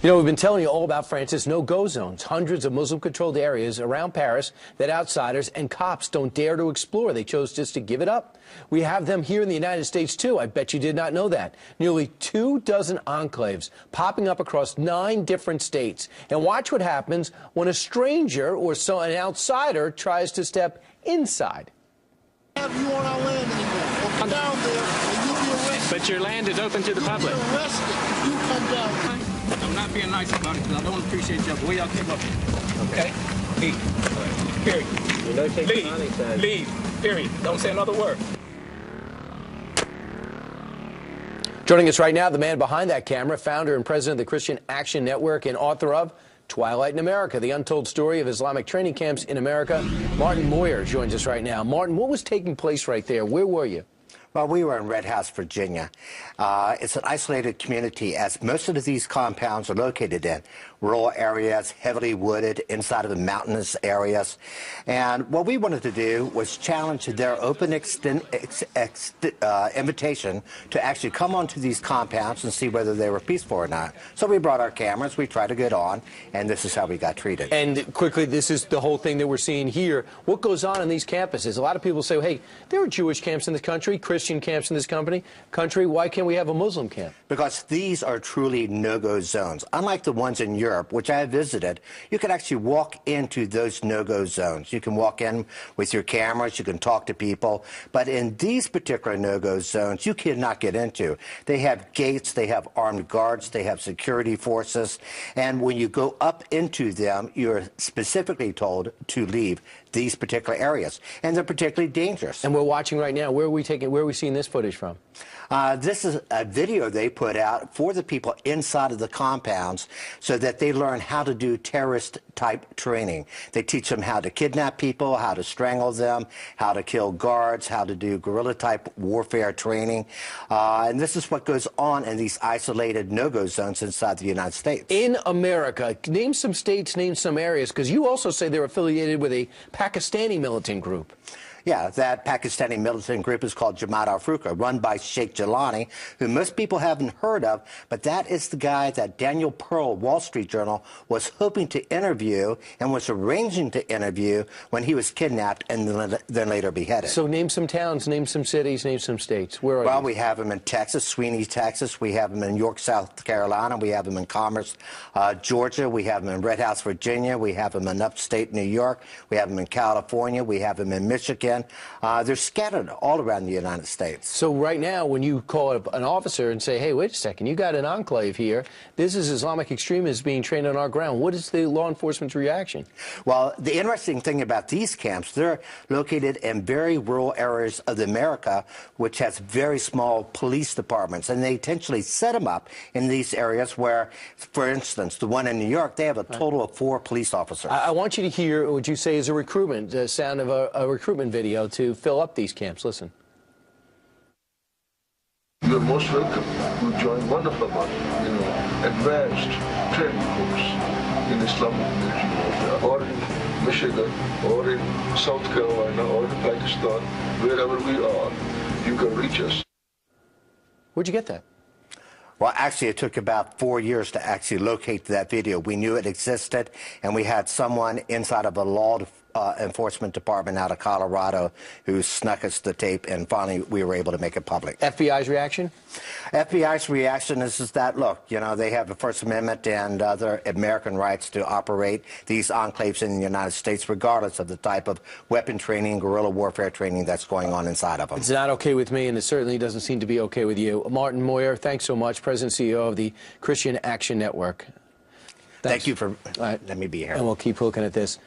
You know, we've been telling you all about France's no-go zones, hundreds of Muslim-controlled areas around Paris that outsiders and cops don't dare to explore. They chose just to give it up. We have them here in the United States, too. I bet you did not know that. Nearly 24 enclaves popping up across 9 different states. And watch what happens when a stranger or an outsider tries to step inside. Have you on our land anymore? Come down there and you'll be arrested. But your land is open to the public. You're arrested if you come down. I'm not being nice about it because I don't appreciate y'all. The way y'all came up here. Okay? Leave. Period. Leave. Leave. Period. Don't say another word. Joining us right now, the man behind that camera, founder and president of the Christian Action Network and author of Twilight in America, the untold story of Islamic training camps in America. Martin Moyer joins us right now. Martin, what was taking place right there? Where were you? Well, we were in Red House, Virginia. It's an isolated community, as most of these compounds are located in rural areas, heavily wooded, inside of the mountainous areas. And what we wanted to do was challenge their open invitation to actually come onto these compounds and see whether they were peaceful or not. So we brought our cameras, we tried to get on, and this is how we got treated. And quickly, this is the whole thing that we're seeing here. What goes on in these campuses? A lot of people say, hey, there are Jewish camps in this country, Christian camps in this country. Why can't we have a Muslim camp? Because these are truly no-go zones. Unlike the ones in Europe, which I have visited, you can actually walk into those no-go zones. You can walk in with your cameras, you can talk to people, but in these particular no-go zones, you cannot get into. They have gates, they have armed guards, they have security forces, and when you go up into them, you're specifically told to leave these particular areas, and they're particularly dangerous. And we're watching right now. Where are we seeing this footage from? This is a video they put out for the people inside of the compounds so that they learn how to do terrorist-type training. They teach them how to kidnap people, how to strangle them, how to kill guards, how to do guerrilla-type warfare training. And this is what goes on in these isolated no-go zones inside the United States. In America, name some states, name some areas, because you also say they're affiliated with a Pakistani militant group. Yeah, that Pakistani militant group is called Jamaat al-Furqa, run by Sheikh Jelani, who most people haven't heard of, but that is the guy that Daniel Pearl, Wall Street Journal, was hoping to interview and was arranging to interview when he was kidnapped and then later beheaded. So name some towns, name some cities, name some states. Where are Well, you? we have him in Texas, Sweeney, Texas. We have him in York, South Carolina. We have him in Commerce, Georgia. We have him in Red House, Virginia. We have him in upstate New York. We have him in California. We have him in Michigan. They're scattered all around the United States. So right now, when you call an officer and say, hey, wait a second, you got an enclave here, this is Islamic extremists being trained on our ground, what is the law enforcement's reaction? Well, the interesting thing about these camps, they're located in very rural areas of America, which has very small police departments, and they intentionally set them up in these areas where, for instance, the one in New York, they have a total of 4 police officers. I want you to hear what you say is a recruitment, the sound of a recruitment video to fill up these camps. Listen. You're most welcome to join one of our, advanced training course in Islamic or in Michigan, or in South Carolina, or in Pakistan, wherever we are, you can reach us. Where'd you get that? Well, actually, it took about 4 years to actually locate that video. We knew it existed, and we had someone inside of a law enforcement department out of Colorado who snuck us the tape, and finally we were able to make it public. FBI's reaction? FBI's reaction is that, look, they have the First Amendment and other American rights to operate these enclaves in the United States, regardless of the type of weapon training, guerrilla warfare training that's going on inside of them. It's not okay with me, and it certainly doesn't seem to be okay with you. Martin Moyer, thanks so much, President and CEO of the Christian Action Network. Thank you for letting me be here. And we'll keep looking at this.